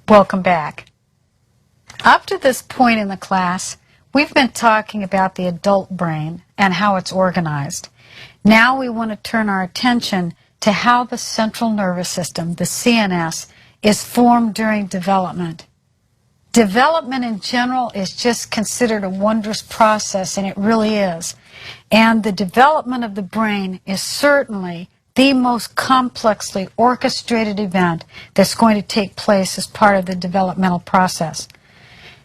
Welcome back. Up to this point in the class, we've been talking about the adult brain and how it's organized. Now we want to turn our attention to how the central nervous system, the CNS, is formed during development. Development in general is just considered a wondrous process, and it really is. And the development of the brain is certainly the most complexly orchestrated event that's going to take place as part of the developmental process.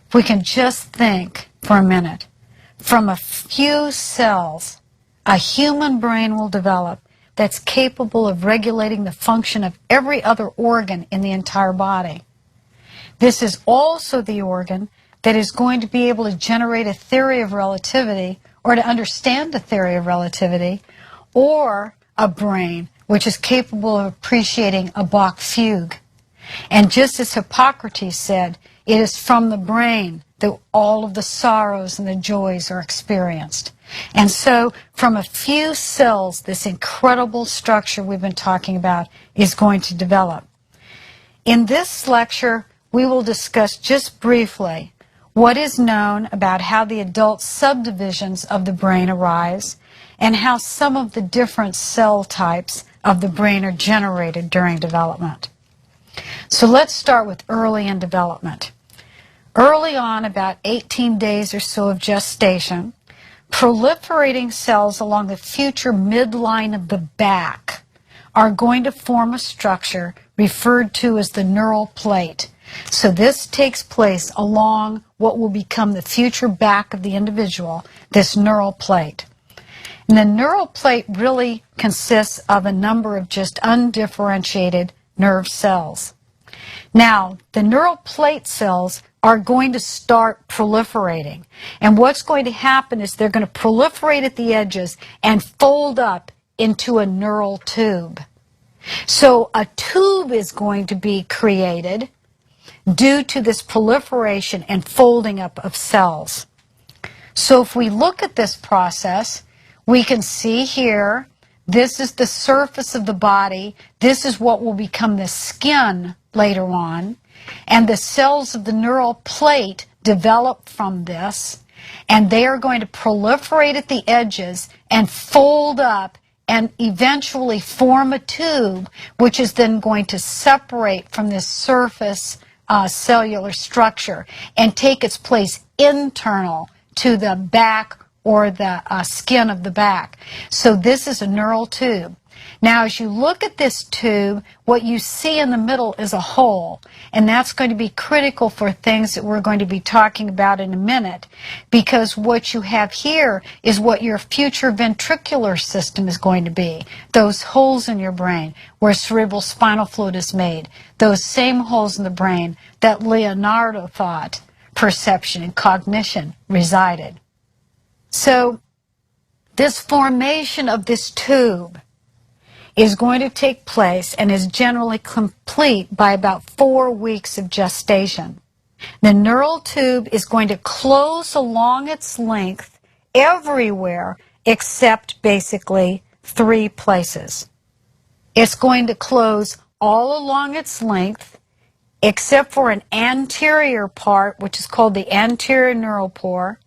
If we can just think for a minute, from a few cells, a human brain will develop that's capable of regulating the function of every other organ in the entire body. This is also the organ that is going to be able to generate a theory of relativity, or to understand the theory of relativity, or a brain which is capable of appreciating a Bach fugue. And just as Hippocrates said, it is from the brain that all of the sorrows and the joys are experienced. And so, from a few cells, this incredible structure we've been talking about is going to develop. In this lecture, we will discuss just briefly what is known about how the adult subdivisions of the brain arise and how some of the different cell types of the brain are generated during development. So let's start with early in development. Early on, about 18 days or so of gestation, proliferating cells along the future midline of the back are going to form a structure referred to as the neural plate. So this takes place along what will become the future back of the individual, this neural plate. And the neural plate really consists of a number of just undifferentiated nerve cells. Now, the neural plate cells are going to start proliferating. And what's going to happen is they're going to proliferate at the edges and fold up into a neural tube. So a tube is going to be created due to this proliferation and folding up of cells. So if we look at this process, we can see here, this is the surface of the body. This is what will become the skin later on. And the cells of the neural plate develop from this. And they are going to proliferate at the edges and fold up and eventually form a tube, which is then going to separate from this surface cellular structure and take its place internal to the back or the skin of the back. So this is a neural tube. Now, as you look at this tube, what you see in the middle is a hole, and that's going to be critical for things that we're going to be talking about in a minute, because what you have here is what your future ventricular system is going to be, those holes in your brain where cerebral spinal fluid is made, those same holes in the brain that Leonardo thought perception and cognition resided. So, this formation of this tube is going to take place and is generally complete by about 4 weeks of gestation. The neural tube is going to close along its length everywhere except basically 3 places. It's going to close all along its length except for an anterior part, which is called the anterior neural pore,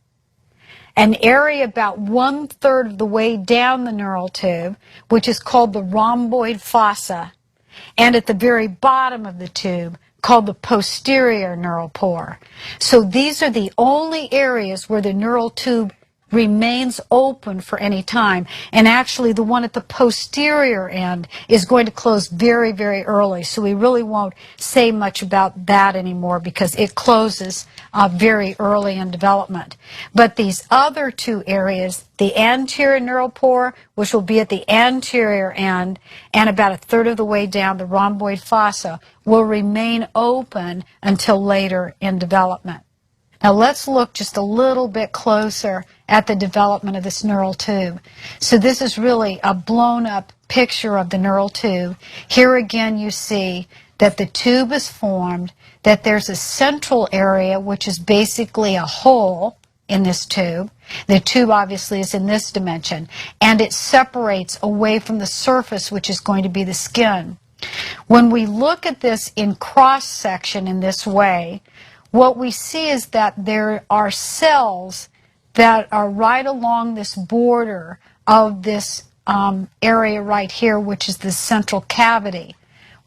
an area about 1/3 of the way down the neural tube, which is called the rhomboid fossa, and at the very bottom of the tube, called the posterior neural pore. So these are the only areas where the neural tube remains open for any time. And actually, the one at the posterior end is going to close very, very early. So we really won't say much about that anymore because it closes very early in development. But these other 2 areas, the anterior neural pore, which will be at the anterior end, and about 1/3 of the way down the rhomboid fossa, will remain open until later in development. Now let's look just a little bit closer at the development of this neural tube. So this is really a blown up picture of the neural tube. Here again you see that the tube is formed, that there's a central area which is basically a hole in this tube. The tube obviously is in this dimension, and it separates away from the surface, which is going to be the skin. When we look at this in cross-section in this way, what we see is that there are cells that are right along this border of this area right here, which is the central cavity,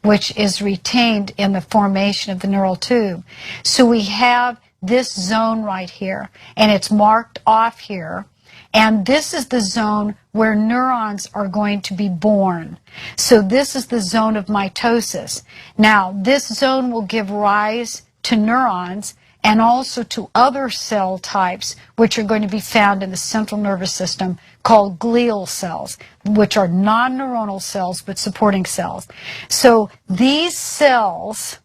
which is retained in the formation of the neural tube. So we have this zone right here, and it's marked off here. And this is the zone where neurons are going to be born. So this is the zone of mitosis. Now, this zone will give rise to neurons and also to other cell types which are going to be found in the central nervous system called glial cells, which are non-neuronal cells but supporting cells. So these cells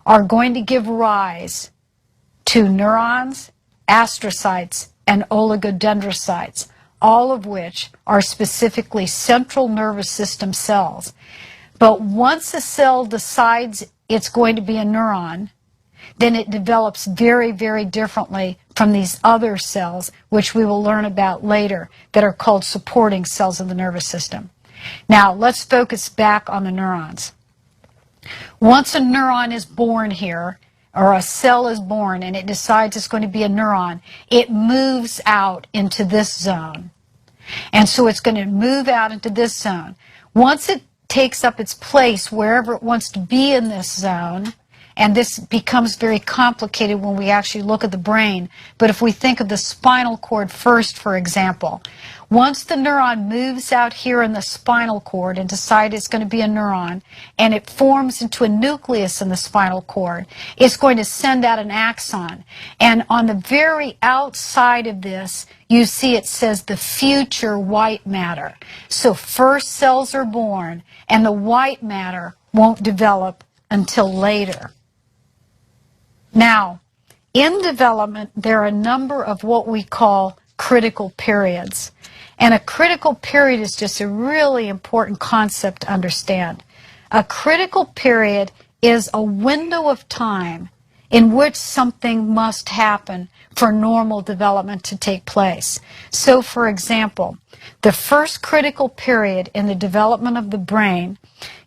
are going to give rise to neurons, astrocytes, and oligodendrocytes, all of which are specifically central nervous system cells. But once a cell decides it's going to be a neuron, then it develops very, very differently from these other cells, which we will learn about later, that are called supporting cells of the nervous system. Now, let's focus back on the neurons. Once a neuron is born here, or a cell is born and it decides it's going to be a neuron, it moves out into this zone. And so it's going to move out into this zone. Once it takes up its place wherever it wants to be in this zone, and this becomes very complicated when we actually look at the brain, but if we think of the spinal cord first, for example, once the neuron moves out here in the spinal cord and decides it's going to be a neuron, and it forms into a nucleus in the spinal cord, it's going to send out an axon. And on the very outside of this, you see it says the future white matter. So first cells are born, and the white matter won't develop until later. Now, in development, there are a number of what we call critical periods. And a critical period is just a really important concept to understand. A critical period is a window of time in which something must happen for normal development to take place. So, for example, the first critical period in the development of the brain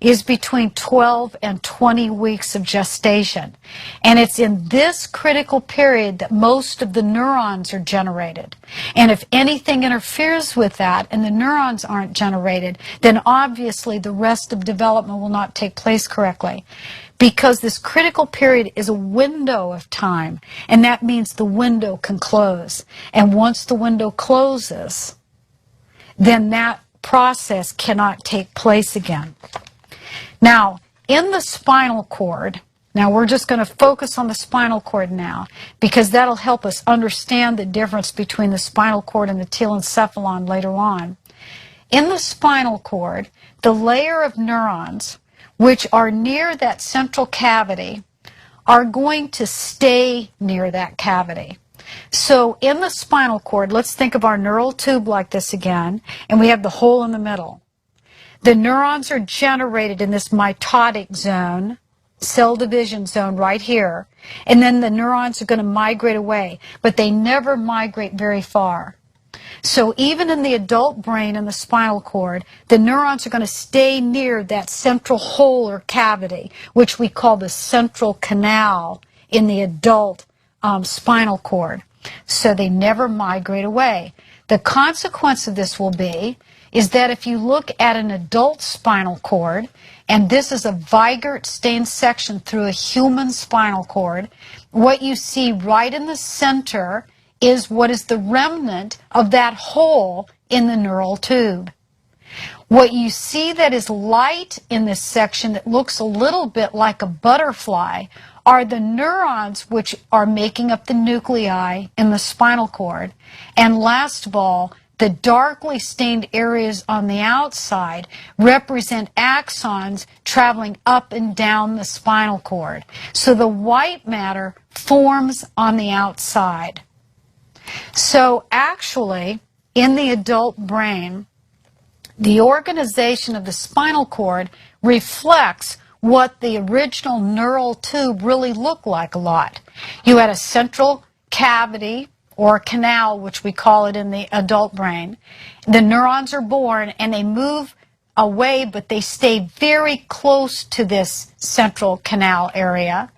is between 12 and 20 weeks of gestation. And it's in this critical period that most of the neurons are generated. And if anything interferes with that and the neurons aren't generated, then obviously the rest of development will not take place correctly. Because this critical period is a window of time, and that means the window can close. And once the window closes, then that process cannot take place again. Now, in the spinal cord, now we're just going to focus on the spinal cord now, because that'll help us understand the difference between the spinal cord and the telencephalon later on. In the spinal cord, the layer of neurons which are near that central cavity are going to stay near that cavity. So in the spinal cord, let's think of our neural tube like this again, and we have the hole in the middle. The neurons are generated in this mitotic zone, cell division zone right here, and then the neurons are going to migrate away, but they never migrate very far. So even in the adult brain and the spinal cord, the neurons are going to stay near that central hole or cavity, which we call the central canal in the adult spinal cord. So they never migrate away. The consequence of this will be is that if you look at an adult spinal cord, and this is a Weigert stained section through a human spinal cord, what you see right in the center is what is the remnant of that hole in the neural tube. What you see that is light in this section that looks a little bit like a butterfly are the neurons which are making up the nuclei in the spinal cord. And last of all, the darkly stained areas on the outside represent axons traveling up and down the spinal cord. So the white matter forms on the outside. So actually, in the adult brain, the organization of the spinal cord reflects what the original neural tube really looked like a lot. You had a central cavity or canal, which we call it in the adult brain. The neurons are born and they move away, but they stay very close to this central canal area.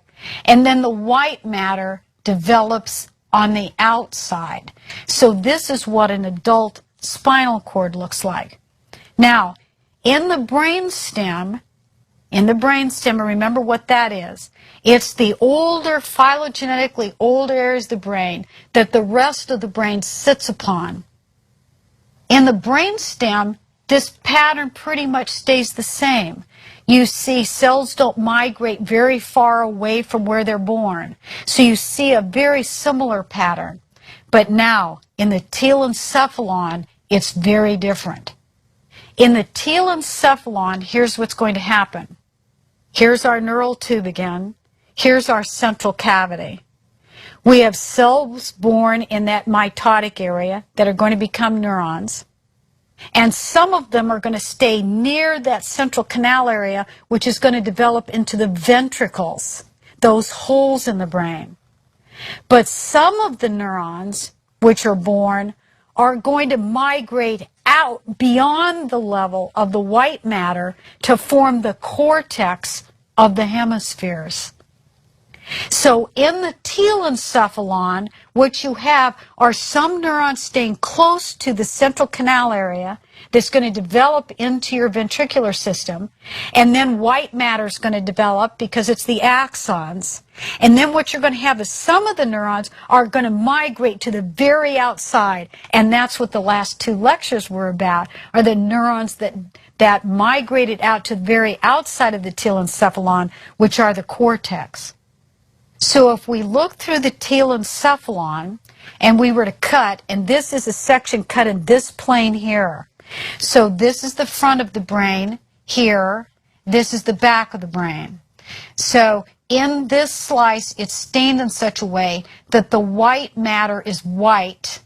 And then the white matter develops on the outside. So this is what an adult spinal cord looks like. Now, in the brainstem, remember what that is. It's the older, phylogenetically older areas of the brain that the rest of the brain sits upon. In the brainstem, this pattern pretty much stays the same. You see cells don't migrate very far away from where they're born. So you see a very similar pattern. But now, in the telencephalon, it's very different. In the telencephalon, here's what's going to happen. Here's our neural tube again. Here's our central cavity. We have cells born in that mitotic area that are going to become neurons. And some of them are going to stay near that central canal area, which is going to develop into the ventricles, those holes in the brain. But some of the neurons, which are born, are going to migrate out beyond the level of the white matter to form the cortex of the hemispheres. So in the telencephalon, what you have are some neurons staying close to the central canal area that's going to develop into your ventricular system, and then white matter is going to develop because it's the axons. And then what you're going to have is some of the neurons are going to migrate to the very outside, and that's what the last two lectures were about, are the neurons that migrated out to the very outside of the telencephalon, which are the cortex. So if we look through the telencephalon and we were to cut, and this is a section cut in this plane here. So this is the front of the brain here. This is the back of the brain. So in this slice, it's stained in such a way that the white matter is white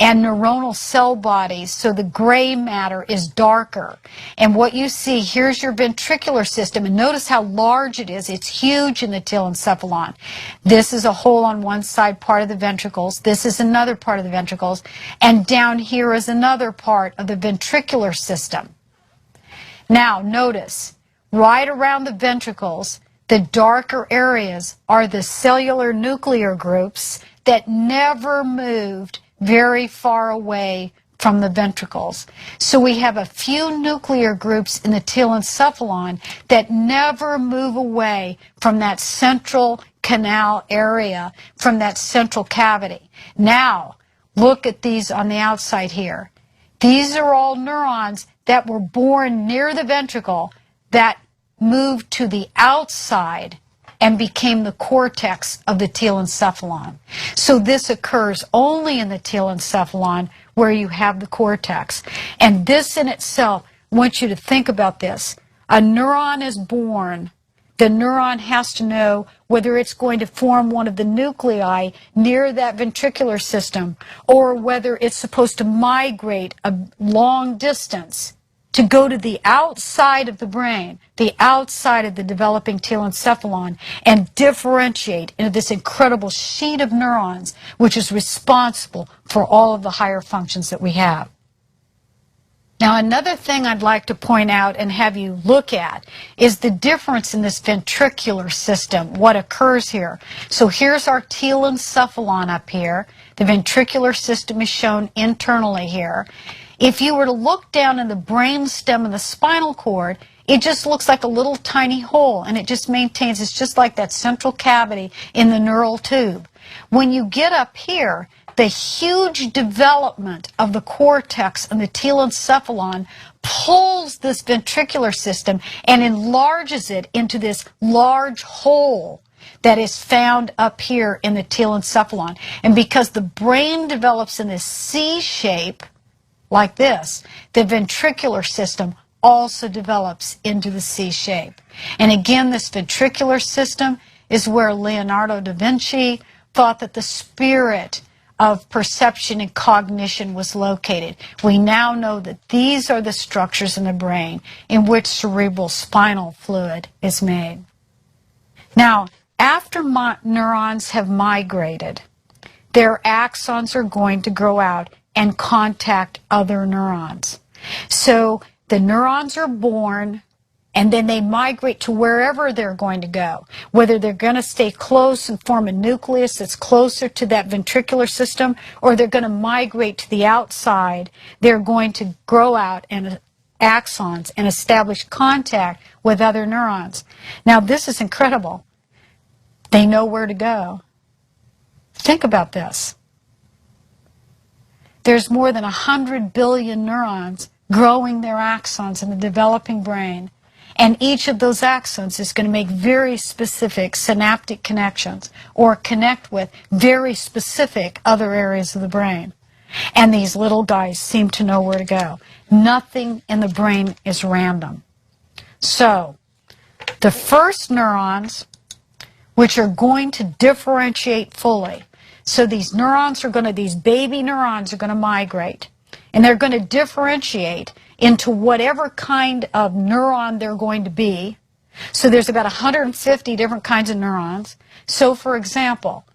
and neuronal cell bodies, so the gray matter is darker. And what you see, here's your ventricular system, and notice how large it is. It's huge in the telencephalon. This is a hole on one side, part of the ventricles. This is another part of the ventricles. And down here is another part of the ventricular system. Now, notice, right around the ventricles, the darker areas are the cellular nuclear groups that never moved very far away from the ventricles. So we have a few nuclear groups in the telencephalon that never move away from that central canal area, from that central cavity. Now, look at these on the outside here. These are all neurons that were born near the ventricle that moved to the outside and became the cortex of the telencephalon. So this occurs only in the telencephalon where you have the cortex. And this in itself, I want you to think about this. A neuron is born. The neuron has to know whether it's going to form one of the nuclei near that ventricular system or whether it's supposed to migrate a long distance to go to the outside of the brain, the outside of the developing telencephalon, and differentiate into this incredible sheet of neurons which is responsible for all of the higher functions that we have. Now, another thing I'd like to point out and have you look at is the difference in this ventricular system, what occurs here. So here's our telencephalon up here. The ventricular system is shown internally here. If you were to look down in the brain stem and the spinal cord, it just looks like a little tiny hole, and it just maintains, it's just like that central cavity in the neural tube. When you get up here, the huge development of the cortex and the telencephalon pulls this ventricular system and enlarges it into this large hole that is found up here in the telencephalon. And because the brain develops in this C shape, like this, the ventricular system also develops into the C shape. And again, this ventricular system is where Leonardo da Vinci thought that the spirit of perception and cognition was located. We now know that these are the structures in the brain in which cerebral spinal fluid is made. Now, after neurons have migrated, their axons are going to grow out and contact other neurons. So the neurons are born, and then they migrate to wherever they're going to go. Whether they're going to stay close and form a nucleus that's closer to that ventricular system, or they're going to migrate to the outside, they're going to grow out and axons and establish contact with other neurons. Now, this is incredible. They know where to go. Think about this. There's more than 100 billion neurons growing their axons in the developing brain. And each of those axons is going to make very specific synaptic connections or connect with very specific other areas of the brain. And these little guys seem to know where to go. Nothing in the brain is random. So, the first neurons, which are going to differentiate fully. So these neurons are going to, these baby neurons are going to migrate. And they're going to differentiate into whatever kind of neuron they're going to be. So there's about 150 different kinds of neurons. So for example,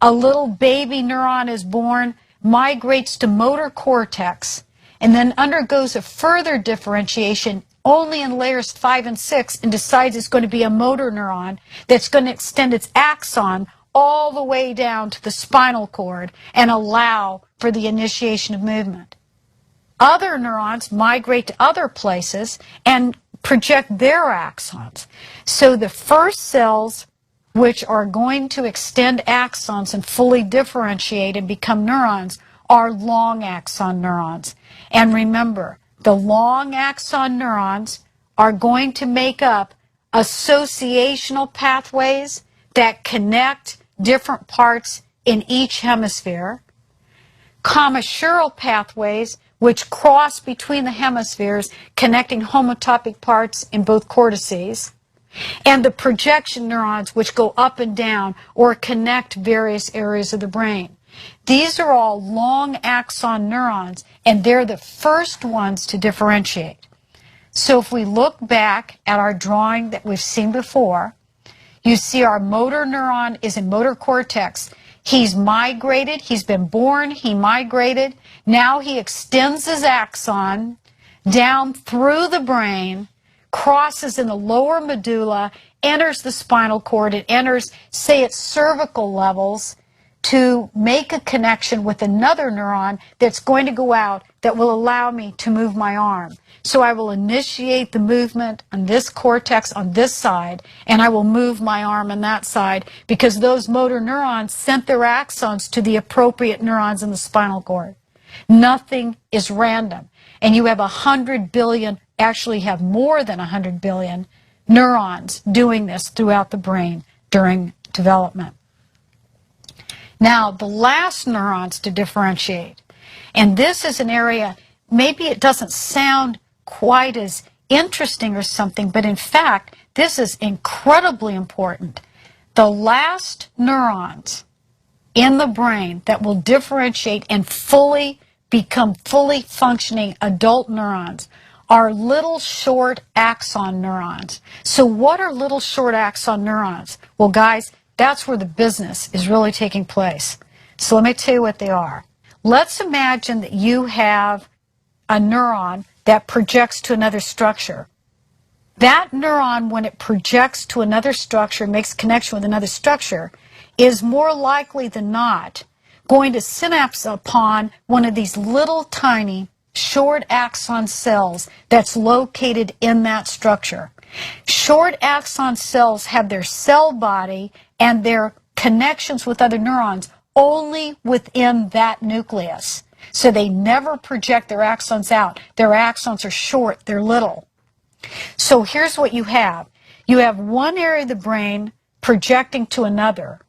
a little baby neuron is born, migrates to motor cortex, and then undergoes a further differentiation only in layers 5 and 6 and decides it's going to be a motor neuron that's going to extend its axon all the way down to the spinal cord and allow for the initiation of movement. Other neurons migrate to other places and project their axons. So the first cells which are going to extend axons and fully differentiate and become neurons are long axon neurons. And remember, the long axon neurons are going to make up associational pathways that connect different parts in each hemisphere, commissural pathways which cross between the hemispheres, connecting homotopic parts in both cortices, and the projection neurons which go up and down or connect various areas of the brain. These are all long axon neurons, and they're the first ones to differentiate. So if we look back at our drawing that we've seen before, you see our motor neuron is in motor cortex. He's migrated, he's been born, he migrated. Now he extends his axon down through the brain, crosses in the lower medulla, enters the spinal cord, and enters, say, at cervical levels to make a connection with another neuron that's going to go out that will allow me to move my arm. So I will initiate the movement on this cortex on this side, and I will move my arm on that side because those motor neurons sent their axons to the appropriate neurons in the spinal cord. Nothing is random. And you have 100 billion, actually have more than 100 billion neurons doing this throughout the brain during development. Now, the last neurons to differentiate, and this is an area, maybe it doesn't sound quite as interesting or something, but in fact, this is incredibly important. The last neurons in the brain that will differentiate and become fully functioning adult neurons are little short axon neurons. So what are little short axon neurons? Well, guys, that's where the business is really taking place. So let me tell you what they are. Let's imagine that you have a neuron that projects to another structure. That neuron, when it projects to another structure, makes connection with another structure, is more likely than not going to synapse upon one of these little tiny short axon cells that's located in that structure. Short axon cells have their cell body and their connections with other neurons only within that nucleus. So they never project their axons out. Their axons are short, they're little. So here's what you have. You have one area of the brain projecting to another,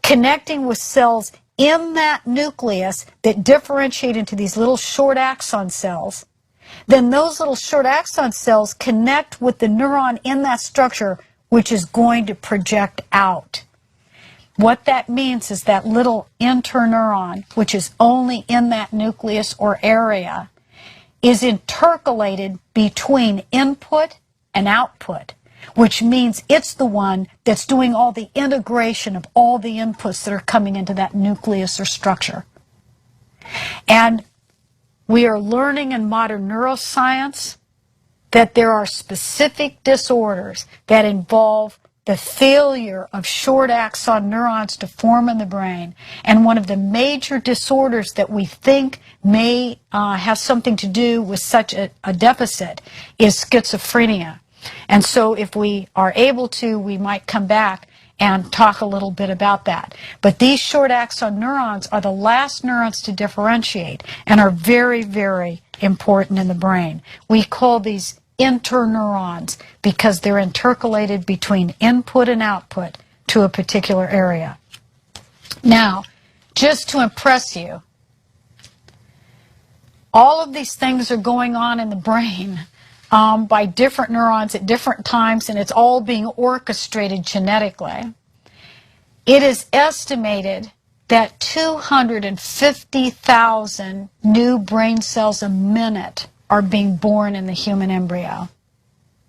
connecting with cells in that nucleus that differentiate into these little short axon cells. Then those little short axon cells connect with the neuron in that structure, which is going to project out. What that means is that little interneuron, which is only in that nucleus or area, is intercalated between input and output, which means it's the one that's doing all the integration of all the inputs that are coming into that nucleus or structure. And we are learning in modern neuroscience that there are specific disorders that involve the failure of short axon neurons to form in the brain. And one of the major disorders that we think may have something to do with such a deficit is schizophrenia. And so if we are able to, we might come back and talk a little bit about that. But these short axon neurons are the last neurons to differentiate and are very, very important in the brain. We call these interneurons because they're intercalated between input and output to a particular area. Now, just to impress you, all of these things are going on in the brain by different neurons at different times, and it's all being orchestrated genetically. It is estimated that 250,000 new brain cells a minute are being born in the human embryo.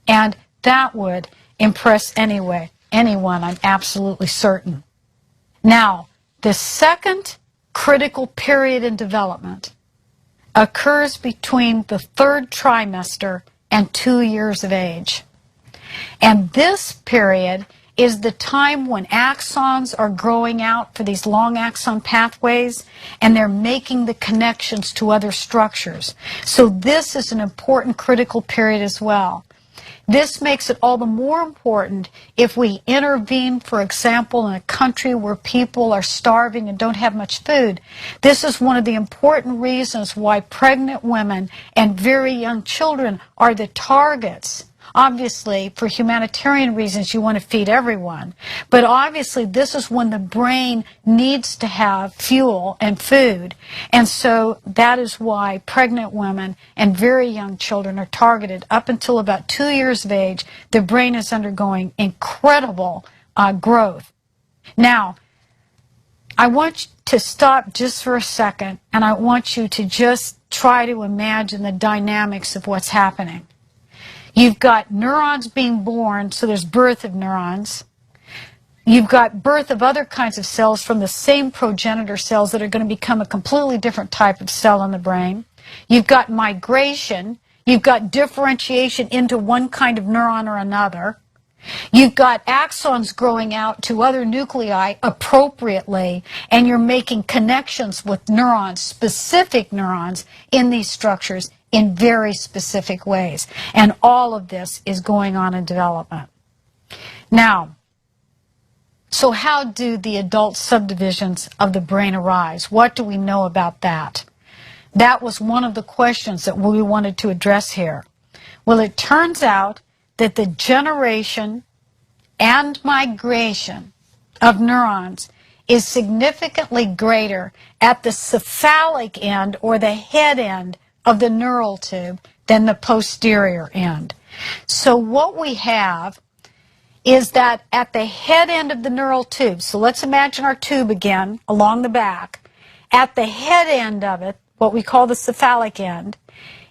And that would impress anyone, I'm absolutely certain. Now, the second critical period in development occurs between the third trimester and 2 years of age. And this period is the time when axons are growing out for these long axon pathways, and they're making the connections to other structures. So this is an important critical period as well. This makes it all the more important if we intervene, for example, in a country where people are starving and don't have much food. This is one of the important reasons why pregnant women and very young children are the targets. Obviously, for humanitarian reasons, you want to feed everyone. But obviously, this is when the brain needs to have fuel and food. And so that is why pregnant women and very young children are targeted. Up until about 2 years of age, the brain is undergoing incredible growth. Now, I want to stop just for a second, and I want you to just try to imagine the dynamics of what's happening. You've got neurons being born, so there's birth of neurons. You've got birth of other kinds of cells from the same progenitor cells that are going to become a completely different type of cell in the brain. You've got migration. You've got differentiation into one kind of neuron or another. You've got axons growing out to other nuclei appropriately, and you're making connections with neurons, specific neurons, in these structures in very specific ways. And all of this is going on in development. Now, so how do the adult subdivisions of the brain arise? What do we know about that? That was one of the questions that we wanted to address here. Well, it turns out that the generation and migration of neurons is significantly greater at the cephalic end, or the head end, of the neural tube than the posterior end. So what we have is that at the head end of the neural tube, so let's imagine our tube again along the back, at the head end of it, what we call the cephalic end,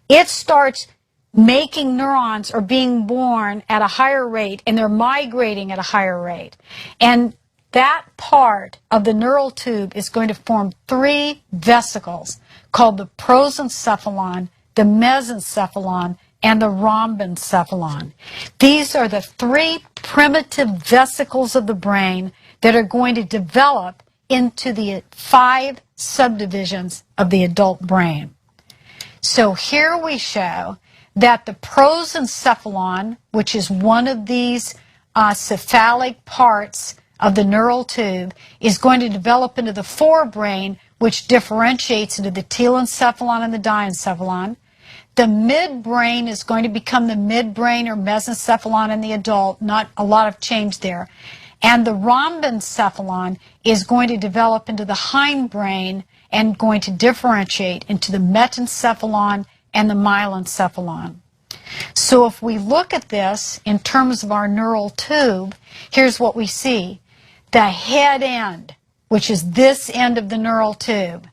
it starts making neurons or being born at a higher rate, and they're migrating at a higher rate. And that part of the neural tube is going to form 3 vesicles called the prosencephalon, the mesencephalon, and the rhombencephalon. These are the 3 primitive vesicles of the brain that are going to develop into the 5 subdivisions of the adult brain. So here we show that the prosencephalon, which is one of these cephalic parts of the neural tube, is going to develop into the forebrain, which differentiates into the telencephalon and the diencephalon. The midbrain is going to become the midbrain or mesencephalon in the adult, not a lot of change there. And the rhombencephalon is going to develop into the hindbrain and going to differentiate into the metencephalon and the myelencephalon. So if we look at this in terms of our neural tube, here's what we see. The head end, which is this end of the neural tube,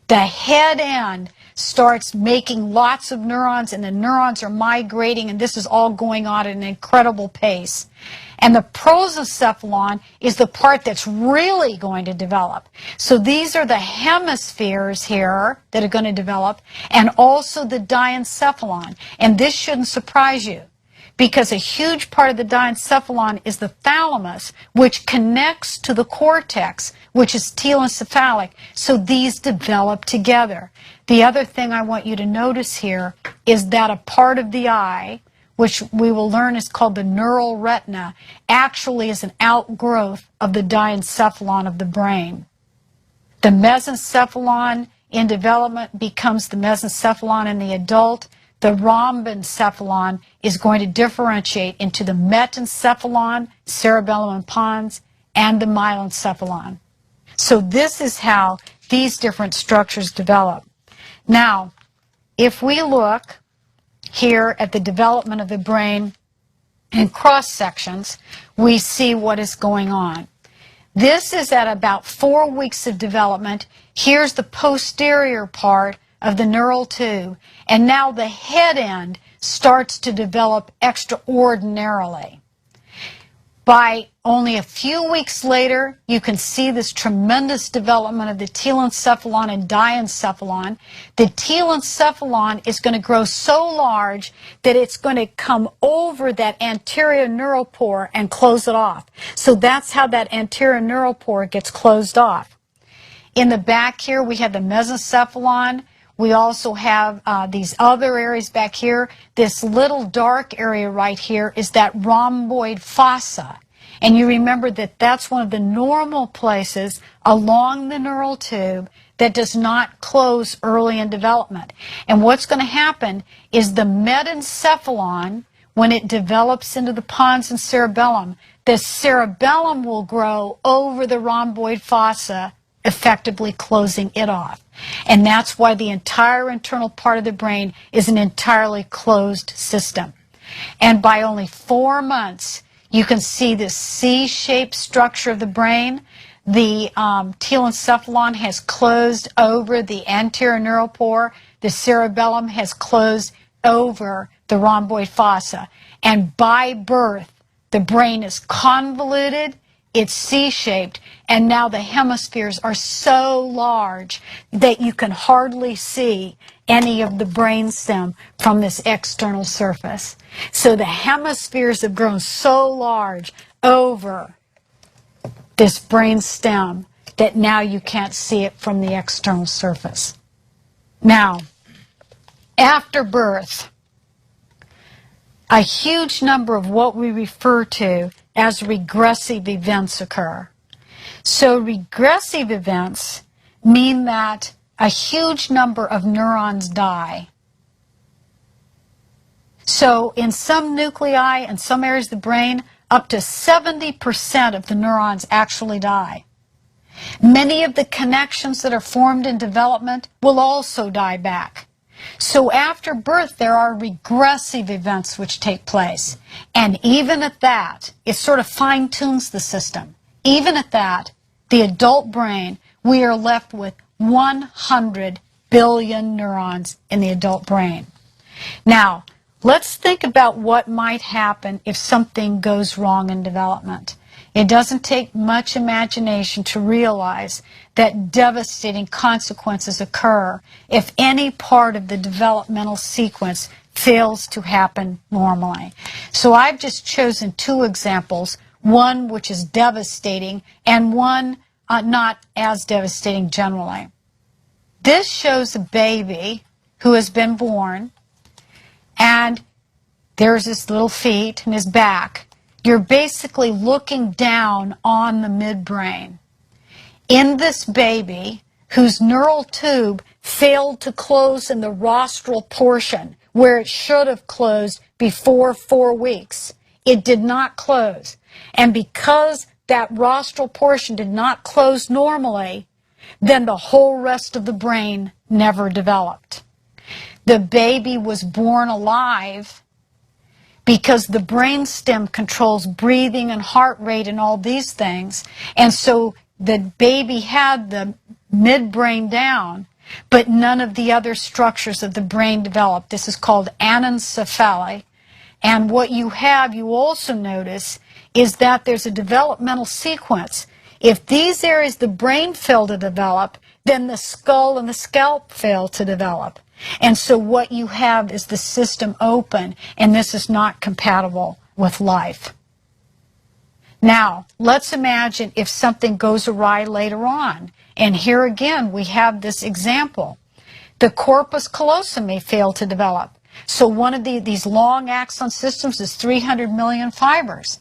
the head end starts making lots of neurons, and the neurons are migrating, and this is all going on at an incredible pace. And the prosencephalon is the part that's really going to develop. So these are the hemispheres here that are going to develop, and also the diencephalon. And this shouldn't surprise you, because a huge part of the diencephalon is the thalamus, which connects to the cortex, which is telencephalic. So these develop together. The other thing I want you to notice here is that a part of the eye, which we will learn is called the neural retina, actually is an outgrowth of the diencephalon of the brain. The mesencephalon in development becomes the mesencephalon in the adult. The rhombencephalon is going to differentiate into the metencephalon, cerebellum and pons, and the myelencephalon. So this is how these different structures develop. Now, if we look here at the development of the brain in cross sections, we see what is going on. This is at about 4 weeks of development. Here's the posterior part of the neural tube, and now the head end starts to develop extraordinarily. By only a few weeks later, you can see this tremendous development of the telencephalon and diencephalon. The telencephalon is going to grow so large that it's going to come over that anterior neural pore and close it off. So that's how that anterior neural pore gets closed off. In the back here, we have the mesencephalon. We also have these other areas back here. This little dark area right here is that rhomboid fossa. And you remember that that's one of the normal places along the neural tube that does not close early in development. And what's going to happen is the metencephalon, when it develops into the pons and cerebellum, the cerebellum will grow over the rhomboid fossa, effectively closing it off. And that's why the entire internal part of the brain is an entirely closed system. And by only 4 months, you can see this C-shaped structure of the brain. The telencephalon has closed over the anterior neural pore. The cerebellum has closed over the rhomboid fossa. And by birth, the brain is convoluted, it's C-shaped, and now the hemispheres are so large that you can hardly see any of the brainstem from this external surface. So the hemispheres have grown so large over this brainstem that now you can't see it from the external surface. Now, after birth, a huge number of what we refer to as regressive events occur. So regressive events mean that a huge number of neurons die. So in some nuclei and some areas of the brain, up to 70% of the neurons actually die. Many of the connections that are formed in development will also die back. So after birth, there are regressive events which take place. And even at that, it sort of fine-tunes the system. Even at that, the adult brain, we are left with 100 billion neurons in the adult brain. Now, let's think about what might happen if something goes wrong in development. It doesn't take much imagination to realize that devastating consequences occur if any part of the developmental sequence fails to happen normally. So I've just chosen 2 examples, one which is devastating and one not as devastating generally. This shows a baby who has been born, and there's his little feet and his back. You're basically looking down on the midbrain. In this baby, whose neural tube failed to close in the rostral portion, where it should have closed before 4 weeks, it did not close. And because that rostral portion did not close normally, then the whole rest of the brain never developed. The baby was born alive because the brainstem controls breathing and heart rate and all these things. And so the baby had the midbrain down, but none of the other structures of the brain developed. This is called anencephaly. And what you have, you also notice, is that there's a developmental sequence. If these areas of the brain fail to develop, then the skull and the scalp fail to develop. And so what you have is the system open, and this is not compatible with life. Now, let's imagine if something goes awry later on. And here again, we have this example. The corpus callosum may fail to develop. So one of these long axon systems is 300 million fibers.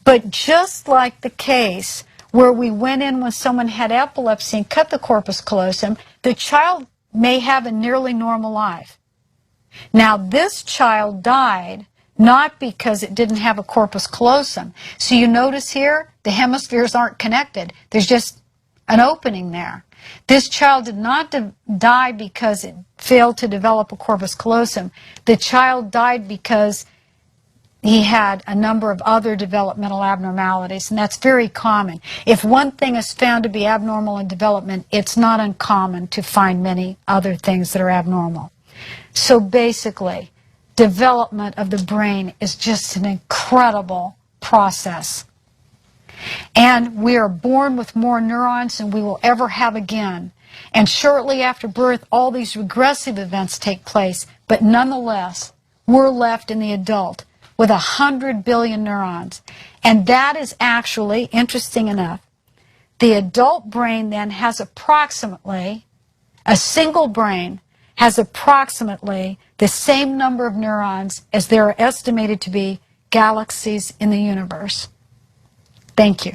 But just like the case where we went in when someone had epilepsy and cut the corpus callosum, the child may have a nearly normal life. Now, this child died not because it didn't have a corpus callosum. So you notice here, the hemispheres aren't connected. There's just an opening there. This child did not die because it failed to develop a corpus callosum. The child died because he had a number of other developmental abnormalities, and that's very common. If one thing is found to be abnormal in development, it's not uncommon to find many other things that are abnormal. So basically, development of the brain is just an incredible process. And we are born with more neurons than we will ever have again. And shortly after birth, all these regressive events take place, but nonetheless, we're left in the adult with 100 billion neurons. And that is actually, interesting enough, the adult brain then has approximately, a single brain has approximately the same number of neurons as there are estimated to be galaxies in the universe. Thank you.